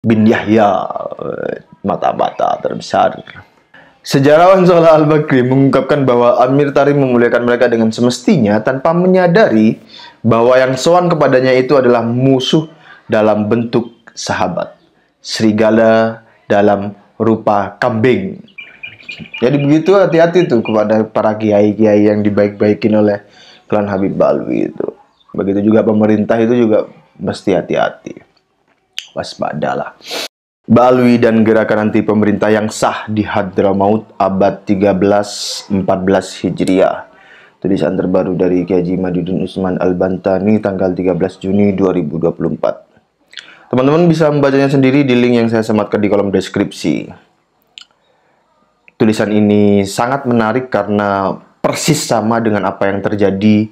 bin Yahya, mata-mata terbesar. Sejarawan Salah Al-Bakri mengungkapkan bahwa Amir Tarim memuliakan mereka dengan semestinya tanpa menyadari bahwa yang sowan kepadanya itu adalah musuh dalam bentuk sahabat, serigala dalam rupa kambing. Jadi begitu, hati-hati tuh kepada para kiai-kiai yang dibaik-baikin oleh klan Habib Balwi itu. Begitu juga pemerintah itu juga mesti hati-hati. Waspadalah. Balwi dan gerakan anti pemerintah yang sah di Hadramaut abad 13-14 Hijriah. Tulisan terbaru dari Kiai Haji Madidin Usman Al-Bantani tanggal 13 Juni 2024. Teman-teman bisa membacanya sendiri di link yang saya sematkan di kolom deskripsi. Tulisan ini sangat menarik karena persis sama dengan apa yang terjadi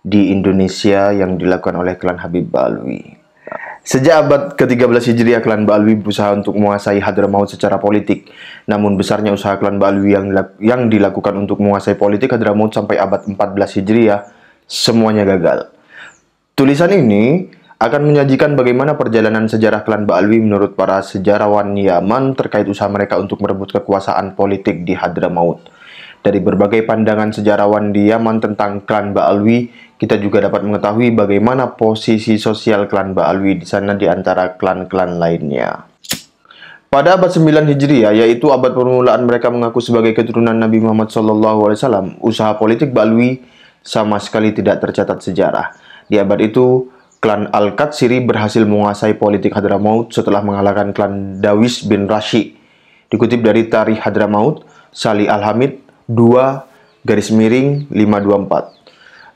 di Indonesia yang dilakukan oleh klan Habib Balwi. Sejak abad ke-13 Hijriah, klan Balwi berusaha untuk menguasai Hadramaut secara politik. Namun besarnya usaha klan Balwi yang dilakukan untuk menguasai politik Hadramaut sampai abad 14 Hijriah, semuanya gagal. Tulisan ini akan menyajikan bagaimana perjalanan sejarah klan Balwi menurut para sejarawan Yaman terkait usaha mereka untuk merebut kekuasaan politik di Hadramaut. Dari berbagai pandangan sejarawan di Yaman tentang klan Ba'alwi, kita juga dapat mengetahui bagaimana posisi sosial klan Ba'alwi di sana di antara klan-klan lainnya. Pada abad 9 Hijriah, yaitu abad permulaan mereka mengaku sebagai keturunan Nabi Muhammad SAW, usaha politik Ba'alwi sama sekali tidak tercatat sejarah. Di abad itu, klan Al-Qatsiri berhasil menguasai politik Hadramaut setelah mengalahkan klan Dawis bin Rashid. Dikutip dari Tarikh Hadramaut, Salih Al-Hamid 2-524.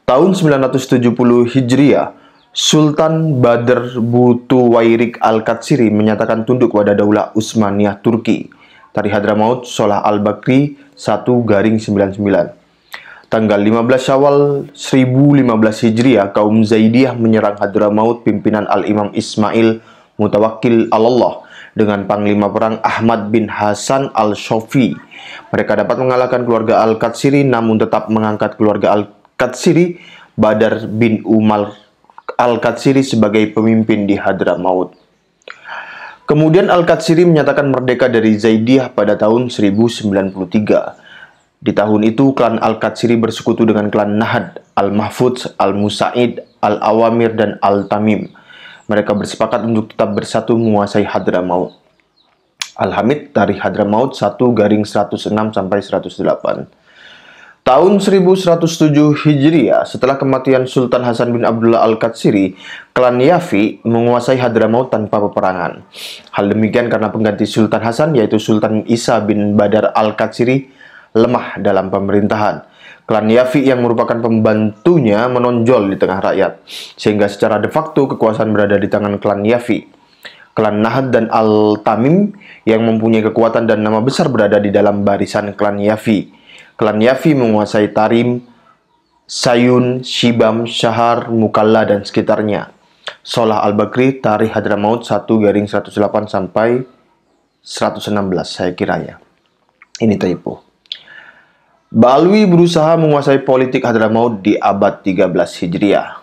Tahun 970 Hijriah, Sultan Badr Butuwairik Al-Qatsiri menyatakan tunduk pada Daulah Utsmaniyah Turki. Tarikh Hadramaut, Salah Al-Bakri 1-99. Tanggal 15 Syawal 1015 Hijriah, kaum Zaidiyah menyerang Hadramaut pimpinan Al-Imam Ismail Mutawakkil Allah dengan panglima perang Ahmad bin Hasan Al-Shofi. Mereka dapat mengalahkan keluarga Al-Qatsiri, namun tetap mengangkat keluarga Al-Qatsiri, Badar bin Umar Al-Qatsiri, sebagai pemimpin di Hadramaut. Kemudian Al-Qatsiri menyatakan merdeka dari Zaidiyah pada tahun 1093. Di tahun itu, klan Al-Qatsiri bersekutu dengan klan Nahad, Al-Mahfudz, Al-Musaid, Al-Awamir, dan Al-Tamim. Mereka bersepakat untuk tetap bersatu menguasai Hadramaut. Al-Hamid, Tarikh Hadramaut 1-106-108. Tahun 1107 Hijriah, setelah kematian Sultan Hasan bin Abdullah Al-Qatsiri, klan Yafi menguasai Hadramaut tanpa peperangan. Hal demikian karena pengganti Sultan Hasan, yaitu Sultan Isa bin Badar Al-Qatsiri, lemah dalam pemerintahan. Klan Yafi yang merupakan pembantunya menonjol di tengah rakyat, sehingga secara de facto kekuasaan berada di tangan klan Yafi. Klan Nahad dan Al-Tamim yang mempunyai kekuatan dan nama besar berada di dalam barisan klan Yafi. Klan Yafi menguasai Tarim, Sayun, Shibam, Syahar, Mukalla, dan sekitarnya. Salah Al-Bakri, Tarikh Hadramaut 1-108 sampai 116, saya kiranya. Ini typo. Balwi berusaha menguasai politik Hadramaut di abad 13 Hijriah.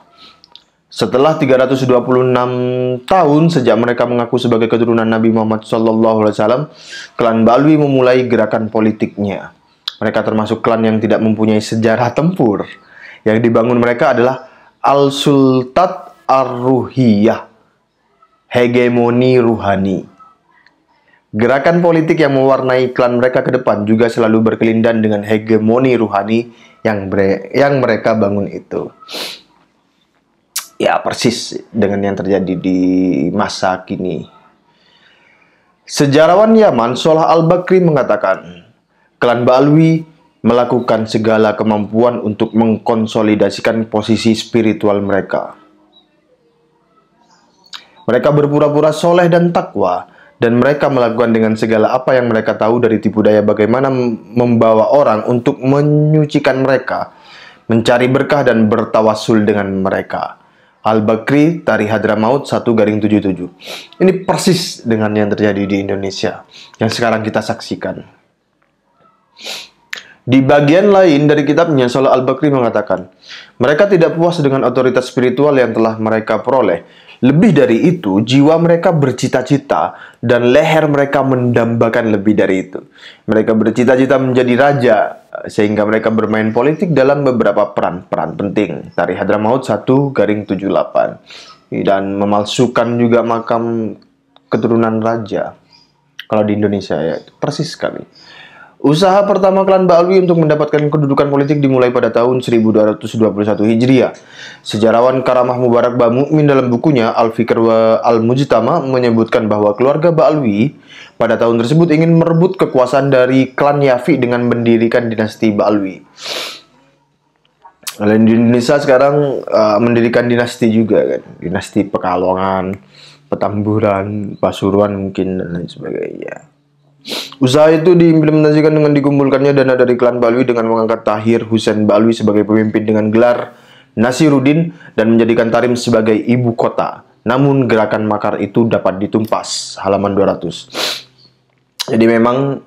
Setelah 326 tahun sejak mereka mengaku sebagai keturunan Nabi Muhammad SAW, klan Balwi memulai gerakan politiknya. Mereka termasuk klan yang tidak mempunyai sejarah tempur. Yang dibangun mereka adalah Al-Sultat Ar-Ruhiyah, hegemoni ruhani. Gerakan politik yang mewarnai klan mereka ke depan juga selalu berkelindan dengan hegemoni ruhani yang mereka bangun itu. Ya, persis dengan yang terjadi di masa kini. Sejarawan Yaman Salah Al-Bakri mengatakan, klan Balwi melakukan segala kemampuan untuk mengkonsolidasikan posisi spiritual mereka. Mereka berpura-pura soleh dan takwa, dan mereka melakukan dengan segala apa yang mereka tahu dari tipu daya bagaimana membawa orang untuk menyucikan mereka, mencari berkah dan bertawasul dengan mereka. Al-Bakri, Tarikh Hadramaut 1-77. Ini persis dengan yang terjadi di Indonesia yang sekarang kita saksikan. Di bagian lain dari kitabnya, Salah Al-Bakri mengatakan, mereka tidak puas dengan otoritas spiritual yang telah mereka peroleh, Lebih dari itu, jiwa mereka bercita-cita dan leher mereka mendambakan lebih dari itu. Mereka bercita-cita menjadi raja, sehingga mereka bermain politik dalam beberapa peran-peran penting. Tari Hadramaut 1-78. Dan memalsukan juga makam keturunan raja. Kalau di Indonesia ya, persis sekali. Usaha pertama klan Ba'alwi untuk mendapatkan kedudukan politik dimulai pada tahun 1221 Hijriah. Sejarawan Karamah Mubarak Ba'mu'min dalam bukunya Al-Fikr wa Al-Mujtama menyebutkan bahwa keluarga Ba'alwi pada tahun tersebut ingin merebut kekuasaan dari klan Yafi dengan mendirikan dinasti Ba'alwi. Kalau di Indonesia sekarang mendirikan dinasti juga kan, dinasti Pekalongan, Petamburan, Pasuruan mungkin dan lain sebagainya. Usaha itu diimplementasikan dengan dikumpulkannya dana dari klan Ba'alwi dengan mengangkat Tahir Husain Ba'alwi sebagai pemimpin dengan gelar Nasiruddin dan menjadikan Tarim sebagai ibu kota. Namun gerakan makar itu dapat ditumpas. Halaman 200. Jadi memang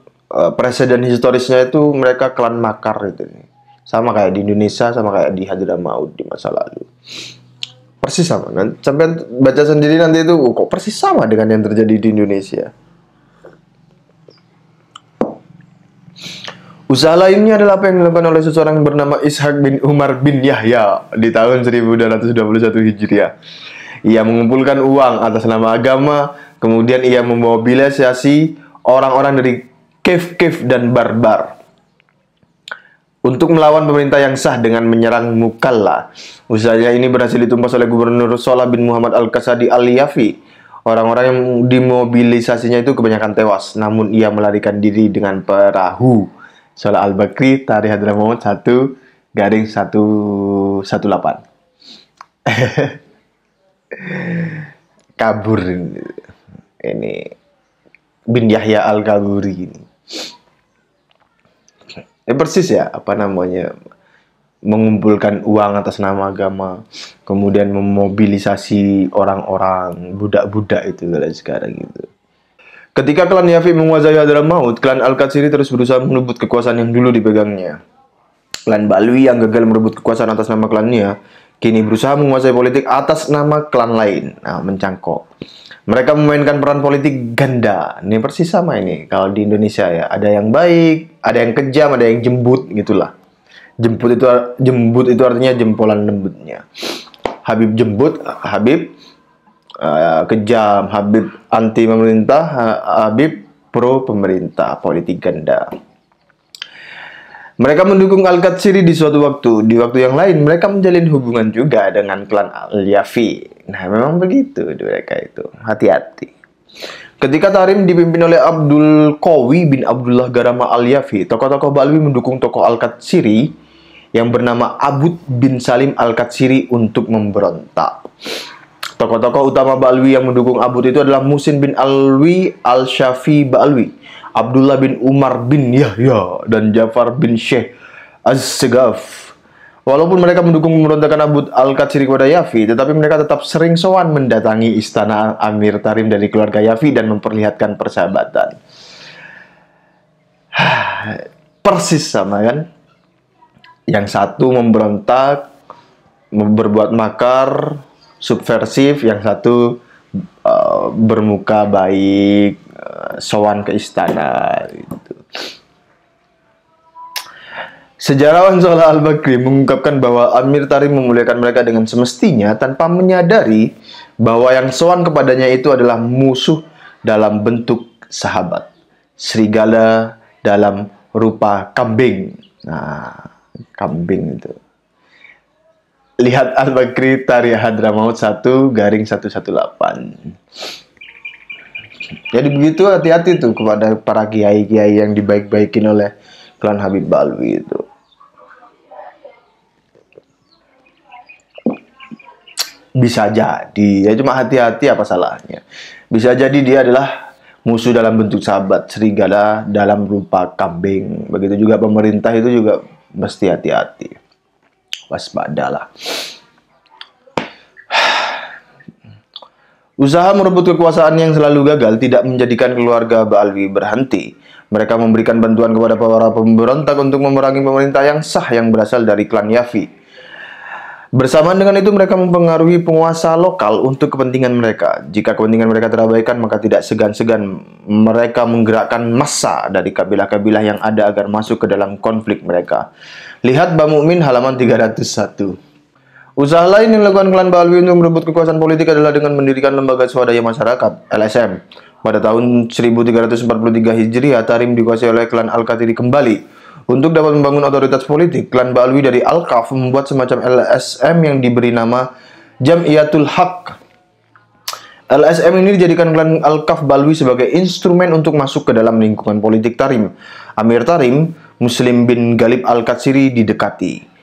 presiden historisnya itu mereka klan makar itu. Sama kayak di Indonesia, sama kayak di Hadramaut di masa lalu. Persis sama. Sampai baca sendiri nanti itu kok persis sama dengan yang terjadi di Indonesia. Usaha lainnya adalah apa yang dilakukan oleh seseorang yang bernama Ishaq bin Umar bin Yahya di tahun 1221 Hijriah. Ia mengumpulkan uang atas nama agama, kemudian ia memobilisasi orang-orang dari kef-kef dan barbar untuk melawan pemerintah yang sah dengan menyerang Mukalla. Usahanya ini berhasil ditumpas oleh Gubernur Solah bin Muhammad Al-Qasadi Al-Yafi. Orang-orang yang dimobilisasinya itu kebanyakan tewas, namun ia melarikan diri dengan perahu. Solah Al-Bakri, Tari Hadramaut 1-118. Kabur ini bin Yahya Al-Kaburi ini. Persis ya, apa namanya, mengumpulkan uang atas nama agama, kemudian memobilisasi orang-orang, budak-budak itu kalau sekarang gitu. Ketika klan Yafi menguasai Hadramaut, klan Al-Qatsiri terus berusaha merebut kekuasaan yang dulu dipegangnya. Klan Ba'alwi yang gagal merebut kekuasaan atas nama klannya, kini berusaha menguasai politik atas nama klan lain. Nah, mencangkok. Mereka memainkan peran politik ganda. Ini persis sama ini kalau di Indonesia ya. Ada yang baik, ada yang kejam, ada yang jembut gitulah. Jembut itu artinya jempolan lembutnya. Habib jembut, Habib kejam, Habib anti pemerintah, Habib pro pemerintah, politik ganda. Mereka mendukung Al-Qatsiri di suatu waktu. Di waktu yang lain mereka menjalin hubungan juga dengan klan Al-Yafi. Nah, memang begitu mereka itu. Hati-hati. Ketika Tarim dipimpin oleh Abdul Qawi bin Abdullah Garama Al-Yafi, tokoh-tokoh Ba'alwi mendukung tokoh Al-Qatsiri yang bernama Abud bin Salim Al-Qatsiri untuk memberontak. Tokoh-tokoh utama Ba'alwi yang mendukung Abud itu adalah Musin bin Alwi Al-Syafi Ba'alwi, Abdullah bin Umar bin Yahya, dan Jafar bin Syekh Az-Segaf. Walaupun mereka mendukung pemberontakan Abud Al-Qatsiri kepada Yafi, tetapi mereka tetap sering sowan mendatangi istana Amir Tarim dari keluarga Yafi dan memperlihatkan persahabatan. Persis sama kan? Yang satu memberontak, berbuat makar, subversif, yang satu bermuka baik, sowan ke istana gitu. Sejarawan Solah Al-Bakri mengungkapkan bahwa Amir Tarim memuliakan mereka dengan semestinya tanpa menyadari bahwa yang sowan kepadanya itu adalah musuh dalam bentuk sahabat, serigala dalam rupa kambing. Nah, kambing itu. Lihat Al-Bakri Tari Hadramaut 1-118. Jadi begitu, hati-hati tuh kepada para kiai-kiai yang dibaik-baikin oleh klan Habib Ba'alwi itu. Bisa jadi, ya cuma hati-hati apa salahnya. Bisa jadi dia adalah musuh dalam bentuk sahabat, serigala dalam rupa kambing. Begitu juga pemerintah itu juga mesti hati-hati. Waspadalah. Usaha merebut kekuasaan yang selalu gagal tidak menjadikan keluarga Ba'alwi berhenti. Mereka memberikan bantuan kepada para pemberontak untuk memerangi pemerintah yang sah yang berasal dari klan Yafi. Bersamaan dengan itu mereka mempengaruhi penguasa lokal untuk kepentingan mereka. Jika kepentingan mereka terabaikan, maka tidak segan-segan mereka menggerakkan massa dari kabilah-kabilah yang ada agar masuk ke dalam konflik mereka. Lihat Bab Mukmin halaman 301. Usaha lain yang dilakukan klan Ba'alwi untuk merebut kekuasaan politik adalah dengan mendirikan lembaga swadaya masyarakat (LSM). Pada tahun 1343 Hijriah, Tarim dikuasai oleh klan Al-Qatiri kembali. Untuk dapat membangun otoritas politik, klan Ba'alwi dari Al-Kaf membuat semacam LSM yang diberi nama Jam'iyatul Haq. LSM ini dijadikan klan Al-Kaf Ba'alwi sebagai instrumen untuk masuk ke dalam lingkungan politik Tarim. Amir Tarim, Muslim bin Ghalib Al-Qatsiri didekati.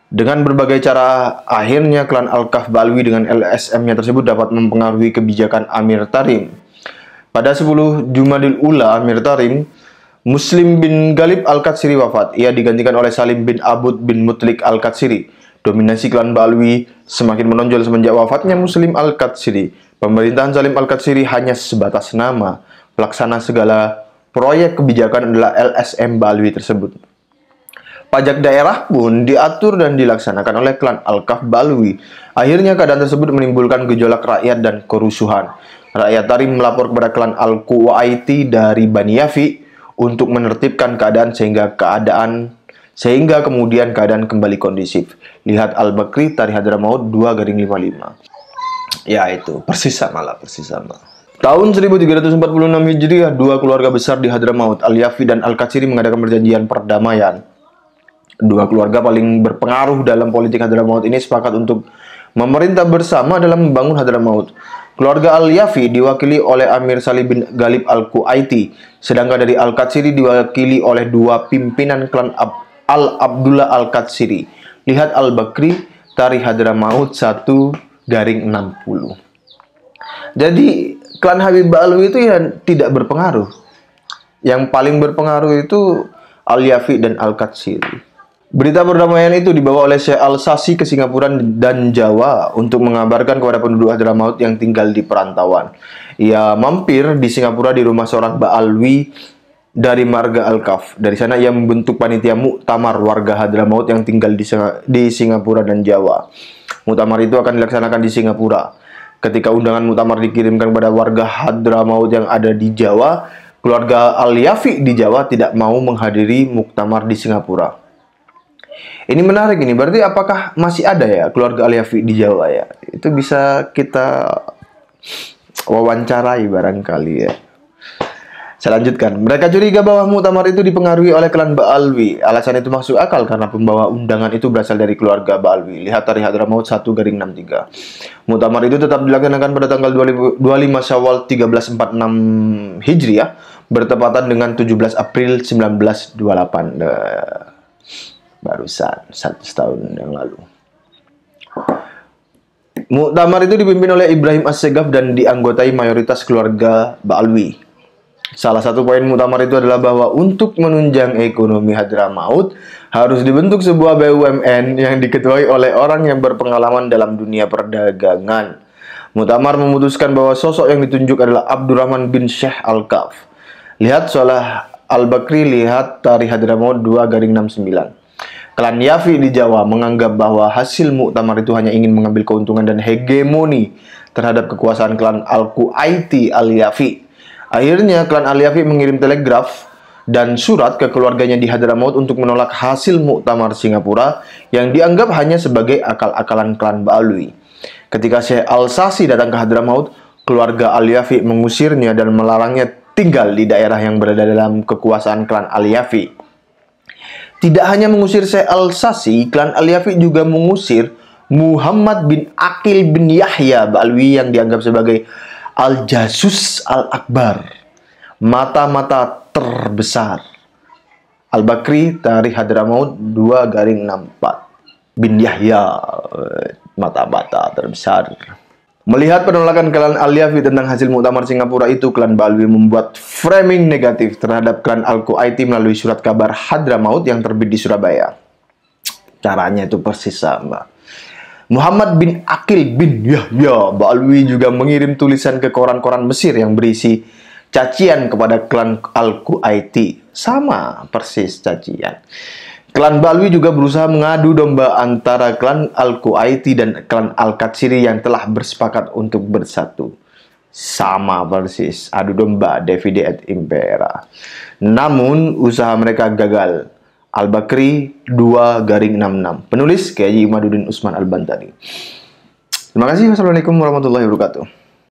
Dengan berbagai cara, akhirnya klan Al-Kaf Ba'alwi dengan LSM-nya tersebut dapat mempengaruhi kebijakan Amir Tarim. Pada 10 Jumadil Ula, Amir Tarim, Muslim bin Ghalib Al-Qatsiri wafat. Ia digantikan oleh Salim bin Abud bin Mutlik Al-Qatsiri. Dominasi klan Ba'alwi semakin menonjol semenjak wafatnya Muslim Al-Qatsiri. Pemerintahan Salim Al-Qatsiri hanya sebatas nama. Pelaksana segala proyek kebijakan adalah LSM Ba'alwi tersebut. Pajak daerah pun diatur dan dilaksanakan oleh klan Al-Kaf Ba'alwi. Akhirnya keadaan tersebut menimbulkan gejolak rakyat dan kerusuhan. Rakyat Tarim melapor kepada klan Al-Quwaiti dari Bani Yafi untuk menertibkan keadaan sehingga kemudian keadaan kembali kondisif. Lihat Al-Bakri Tarikh Hadramaut 2-55. Ya itu, persis sama. Tahun 1346 Hijriah, dua keluarga besar di Hadramaut, Al-Yafi dan Al-Qatsiri mengadakan perjanjian perdamaian. Dua keluarga paling berpengaruh dalam politik Hadramaut ini sepakat untuk memerintah bersama dalam membangun Hadramaut. Keluarga Al-Yafi diwakili oleh Amir Salim bin Ghalib Al-Quwaiti, sedangkan dari Al-Qatsiri diwakili oleh dua pimpinan klan Al-Abdullah Al-Qatsiri. Lihat Al-Bakri Tarikh Hadramaut 1-60. Jadi klan Habib Ba'alwi itu ya tidak berpengaruh. Yang paling berpengaruh itu Al-Yafi dan Al-Qatsiri. Berita perdamaian itu dibawa oleh Syekh Al-Sasi ke Singapura dan Jawa untuk mengabarkan kepada penduduk Hadramaut yang tinggal di perantauan. Ia mampir di Singapura di rumah seorang Ba'alwi dari marga Al-Kaf. Dari sana ia membentuk panitia muktamar warga Hadramaut yang tinggal di Singapura dan Jawa. Muktamar itu akan dilaksanakan di Singapura. Ketika undangan muktamar dikirimkan kepada warga Hadramaut yang ada di Jawa, keluarga Al-Yafi di Jawa tidak mau menghadiri muktamar di Singapura. Ini menarik ini, berarti apakah masih ada ya keluarga Al-Yafi di Jawa ya? Itu bisa kita wawancarai barangkali ya. Saya lanjutkan. Mereka curiga bahwa muktamar itu dipengaruhi oleh klan Ba'alwi. Alasan itu masuk akal karena pembawa undangan itu berasal dari keluarga Ba'alwi. Lihat Tarikh Hadramaut 1-63. Muktamar itu tetap dilaksanakan pada tanggal 25 Syawal 1346 Hijriah, bertepatan dengan 17 April 1928. Barusan 1 tahun yang lalu. Muktamar itu dipimpin oleh Ibrahim As-Segaf dan dianggotai mayoritas keluarga Ba'alwi. Salah satu poin muktamar itu adalah bahwa untuk menunjang ekonomi Hadramaut harus dibentuk sebuah BUMN yang diketuai oleh orang yang berpengalaman dalam dunia perdagangan. Muktamar memutuskan bahwa sosok yang ditunjuk adalah Abdurrahman bin Syekh Al-Kaf. Lihat Salah Al-Bakri, lihat Tarikh Hadramaut 2-69. Klan Yafi di Jawa menganggap bahwa hasil muktamar itu hanya ingin mengambil keuntungan dan hegemoni terhadap kekuasaan klan Al-Quwaiti Al-Yafi. Akhirnya klan Al-Yafi mengirim telegraf dan surat ke keluarganya di Hadramaut untuk menolak hasil muktamar Singapura yang dianggap hanya sebagai akal-akalan klan Ba'alwi. Ketika Syekh Al-Sasi datang ke Hadramaut, keluarga Al-Yafi mengusirnya dan melarangnya tinggal di daerah yang berada dalam kekuasaan klan Al-Yafi. Tidak hanya mengusir Syekh Al-Sasi, klan Al-Yafi juga mengusir Muhammad bin Aqil bin Yahya Ba'alwi yang dianggap sebagai Al-Jasus Al-Akbar, mata-mata terbesar. Al-Bakri Tarikh Hadramaut 2-64. Bin Yahya, mata-mata terbesar. Melihat penolakan klan Al-Yafi tentang hasil muktamar Singapura itu, klan Ba'alwi membuat framing negatif terhadap klan Al-Quwaiti melalui surat kabar Hadramaut yang terbit di Surabaya. Caranya itu persis sama. Muhammad bin Aqil bin Yahya Ba'alwi juga mengirim tulisan ke koran-koran Mesir yang berisi cacian kepada klan Al-Quwaiti. Sama persis cacian. Klan Balwi juga berusaha mengadu domba antara klan Al-Quaiti dan klan Al-Katsiri yang telah bersepakat untuk bersatu. Sama persis, adu domba Davide et Impera. Namun, usaha mereka gagal. Al-Bakri 2-66. Penulis Kiai Imaduddin Usman Al-Bantani. Terima kasih. Wassalamualaikum warahmatullahi wabarakatuh.